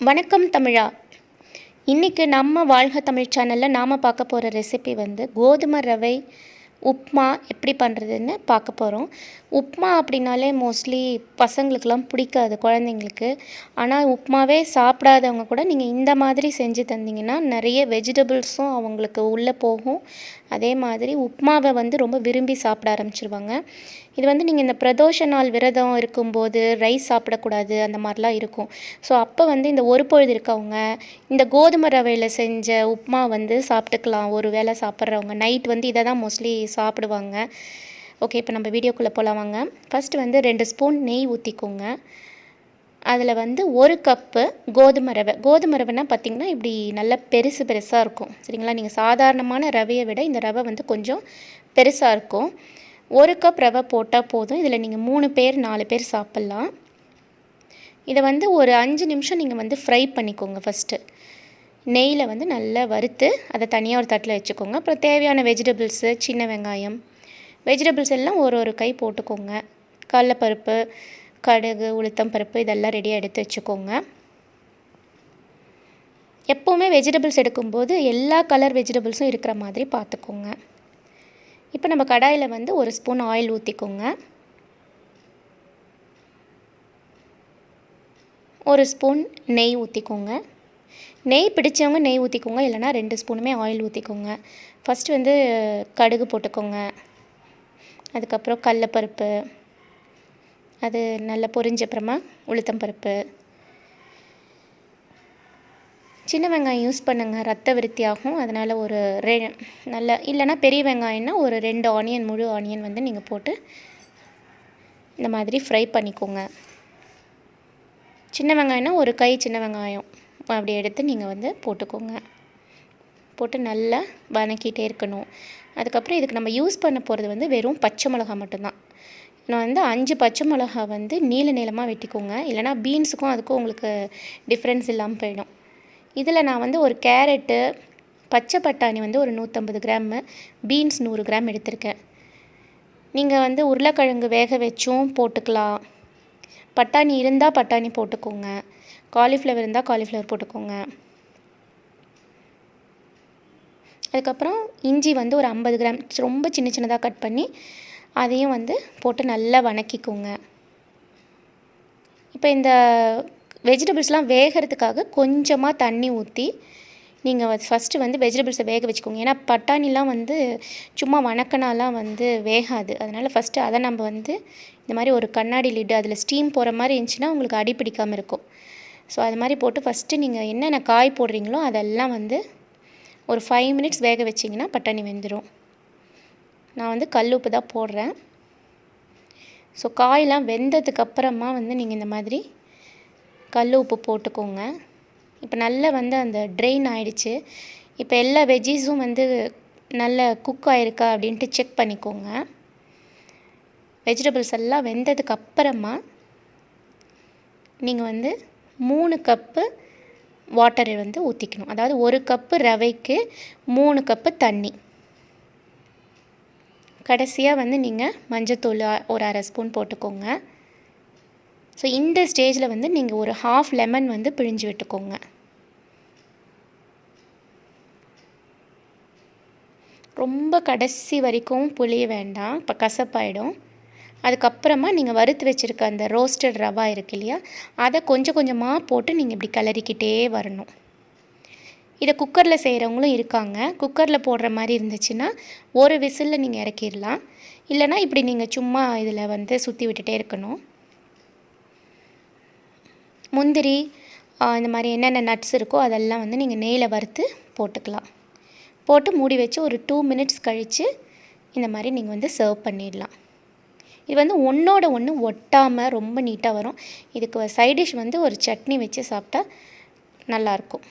வணக்கம் தமிழா. இன்றைக்கி நம்ம வாழ்க தமிழ் சேனலில் நாம் பார்க்க போகிற ரெசிபி கோதுமை ரவை உப்மா எப்படி பண்ணுறதுன்னு பார்க்க போகிறோம். உப்மா அப்படின்னாலே மோஸ்ட்லி பசங்களுக்கெலாம் பிடிக்காது, குழந்தைங்களுக்கு. ஆனால் உப்மாவே சாப்பிடாதவங்க கூட நீங்கள் இந்த மாதிரி செஞ்சு தந்தீங்கன்னா நிறைய வெஜிடபிள்ஸும் அவங்களுக்கு உள்ளே போகும். அதே மாதிரி உப்மாவை ரொம்ப விரும்பி சாப்பிட ஆரம்பிச்சிருவாங்க. இது நீங்கள் இந்த பிரதோஷ நாள் விரதம் இருக்கும்போது ரைஸ் சாப்பிடக்கூடாது அந்த மாதிரிலாம் இருக்கும். ஸோ அப்போ இந்த ஒரு பொழுது இருக்கவங்க இந்த கோதுமை ரவையில் செஞ்ச உப்மா சாப்பிட்டுக்கலாம். ஒரு வேளை சாப்பிட்றவங்க நைட் இதை தான் மோஸ்ட்லி சாப்பிடுவாங்க. ஓகே, இப்போ நம்ம வீடியோக்குள்ளே போகலாம் வாங்க. ஃபஸ்ட்டு 2 ஸ்பூன் நெய் ஊற்றிக்கோங்க. அதில் 1 கப்பு கோதுமை ரவைனா பார்த்திங்கன்னா இப்படி நல்லா பெருசாக இருக்கும். சரிங்களா? நீங்கள் சாதாரணமான ரவையை விட இந்த ரவை கொஞ்சம் பெருசாக இருக்கும். 1 கப் ரவை போட்டால் போதும். இதில் நீங்கள் 3 பேர் 4 பேர் சாப்பிட்லாம். இதை ஒரு 5 நிமிஷம் நீங்கள் ஃப்ரை பண்ணிக்கோங்க. ஃபஸ்ட்டு நெய்யில் நல்லா வறுத்து அதை தனியாக ஒரு தட்டில் வச்சுக்கோங்க. அப்புறம் தேவையான வெஜிடபிள்ஸு, சின்ன வெங்காயம், வெஜிடபிள்ஸ் எல்லாம் ஒரு கை போட்டுக்கோங்க. கடலைப்பருப்பு, கடுகு, உளுத்தம் பருப்பு இதெல்லாம் ரெடியாக எடுத்து வச்சுக்கோங்க. எப்போவுமே வெஜிடபிள்ஸ் எடுக்கும்போது எல்லா கலர் வெஜிடபிள்ஸும் இருக்கிற மாதிரி பார்த்துக்கோங்க. இப்போ நம்ம கடாயில் 1 ஸ்பூன் ஆயில் ஊற்றிக்கோங்க. 1 ஸ்பூன் நெய் ஊற்றிக்கோங்க. நெய் பிடிச்சவங்க நெய் ஊற்றிக்கோங்க, இல்லைனா 2 ஸ்பூனுமே ஆயில் ஊற்றிக்கோங்க. ஃபஸ்ட்டு கடுகு போட்டுக்கோங்க. அதுக்கப்புறம் கடலைப்பருப்பு, அது நல்லா பொரிஞ்சப்புறமா உளுத்தம் பருப்பு, சின்ன வெங்காயம் யூஸ் பண்ணுங்கள், ரத்த விருத்தியாகும். அதனால் ஒரு நல்ல இல்லைனா பெரிய வெங்காயம்னா ஒரு 2 ஆனியன், முழு ஆனியன் நீங்கள் போட்டு இந்த மாதிரி ஃப்ரை பண்ணிக்கோங்க. சின்ன வெங்காயம்னா ஒரு கை சின்ன வெங்காயம் அப்படி எடுத்து நீங்கள் போட்டுக்கோங்க. போட்டு நல்லா வதக்கிட்டே இருக்கணும். அதுக்கப்புறம் இதுக்கு நம்ம யூஸ் பண்ண போகிறது வெறும் பச்சை மிளகா மட்டும்தான். நான் 5 பச்சை மிளகா நீளமாக வெட்டிக்கோங்க. இல்லைனா பீன்ஸுக்கும் அதுக்கும் உங்களுக்கு டிஃப்ரென்ஸ் இல்லாமல் போயிடும். இதில் நான் ஒரு கேரட்டு, பச்சை பட்டாணி ஒரு 150 கிராமு, பீன்ஸ் 100 கிராம் எடுத்திருக்கேன். நீங்கள் உருளைக்கிழங்கு வேக வச்சும் போட்டுக்கலாம். பட்டாணி இருந்தால் பட்டாணி போட்டுக்கோங்க. காலிஃப்ளவர் இருந்தால் காலிஃப்ளவர் போட்டுக்கோங்க. அதுக்கப்புறம் இஞ்சி ஒரு 50 கிராம் ரொம்ப சின்னதாக கட் பண்ணி அதையும் போட்டு நல்லா வதக்கிக்கோங்க. இப்போ இந்த வெஜிடபிள்ஸ்லாம் வேகிறதுக்காக கொஞ்சமாக தண்ணி ஊற்றி நீங்கள் ஃபஸ்ட்டு வெஜிடபிள்ஸை வேக வச்சுக்கோங்க. ஏன்னா பட்டாணிலாம் சும்மா வணக்கினாலாம் வேகாது. அதனால் ஃபஸ்ட்டு அதை நம்ம இந்த மாதிரி ஒரு கண்ணாடி லிட்டு, அதில் ஸ்டீம் போகிற மாதிரி இருந்துச்சுன்னா உங்களுக்கு அடி பிடிக்காமல் இருக்கும். ஸோ அது மாதிரி போட்டு ஃபஸ்ட்டு நீங்கள் என்னென்ன காய் போடுறீங்களோ அதெல்லாம் ஒரு 5 மினிட்ஸ் வேக வச்சிங்கன்னா பட்டாணி வெந்துடும். நான் கல் உப்பு தான் போடுறேன். ஸோ காயெலாம் வெந்ததுக்கப்புறமா நீங்கள் இந்த மாதிரி கல் உப்பு போட்டுக்கோங்க. இப்போ நல்லா அந்த ட்ரெயின் ஆகிடுச்சு. இப்போ எல்லா வெஜ்ஜீஸும் நல்லா குக் ஆகிருக்கா அப்படின்ட்டு செக் பண்ணிக்கோங்க. வெஜிடபிள்ஸ் எல்லாம் வெந்ததுக்கப்புறமா நீங்கள் 3 கப்பு வாட்டரை ஊற்றிக்கணும். அதாவது 1 கப்பு ரவைக்கு 3 கப்பு தண்ணி. கடைசியாக நீங்கள் மஞ்சத்தூள் ஒரு 1/2 ஸ்பூன் போட்டுக்கோங்க. ஸோ இந்த ஸ்டேஜில் நீங்கள் ஒரு ½ லெமன் பிழிஞ்சு விட்டுக்கோங்க. ரொம்ப கடைசி வரைக்கும் புளிய வேண்டாம், இப்போ கசப்பாயிடும். அதுக்கப்புறமா நீங்கள் வறுத்து வச்சுருக்க அந்த ரோஸ்டட் ரவா இருக்கு இல்லையா, அதை கொஞ்சம் கொஞ்சமாக போட்டு நீங்கள் இப்படி கிளறிக்கிட்டே வரணும். இதை குக்கரில் செய்கிறவங்களும் இருக்காங்க. குக்கரில் போடுற மாதிரி இருந்துச்சுன்னா ஒரு விசிலில் நீங்கள் இறக்கிடலாம். இல்லைனா இப்படி நீங்கள் சும்மா இதில் சுற்றி விட்டுட்டே இருக்கணும். முந்திரி இந்த மாதிரி என்னென்ன நட்ஸ் இருக்கோ அதெல்லாம் நீங்கள் நெய்யில் வறுத்து போட்டுக்கலாம். போட்டு மூடி வச்சு ஒரு 2 மினிட்ஸ் கழித்து இந்த மாதிரி நீங்கள் சர்வ் பண்ணிடலாம். இது ஒன்றோட ஒன்று ஒட்டாமல் ரொம்ப நீட்டாக வரும். இதுக்கு சைட் டிஷ் ஒரு சட்னி வச்சு சாப்பிட்டா நல்லாயிருக்கும்.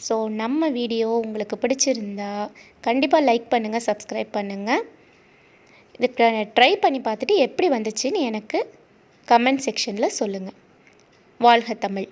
ஸோ நம்ம வீடியோ உங்களுக்கு பிடிச்சிருந்தா கண்டிப்பாக லைக் பண்ணுங்கள், சப்ஸ்கிரைப் பண்ணுங்கள். இதுக்கு ட்ரை பண்ணி பார்த்துட்டு எப்படி வந்துச்சுன்னு எனக்கு கமெண்ட் செக்ஷனில் சொல்லுங்கள். வாழ்க தமிழ்.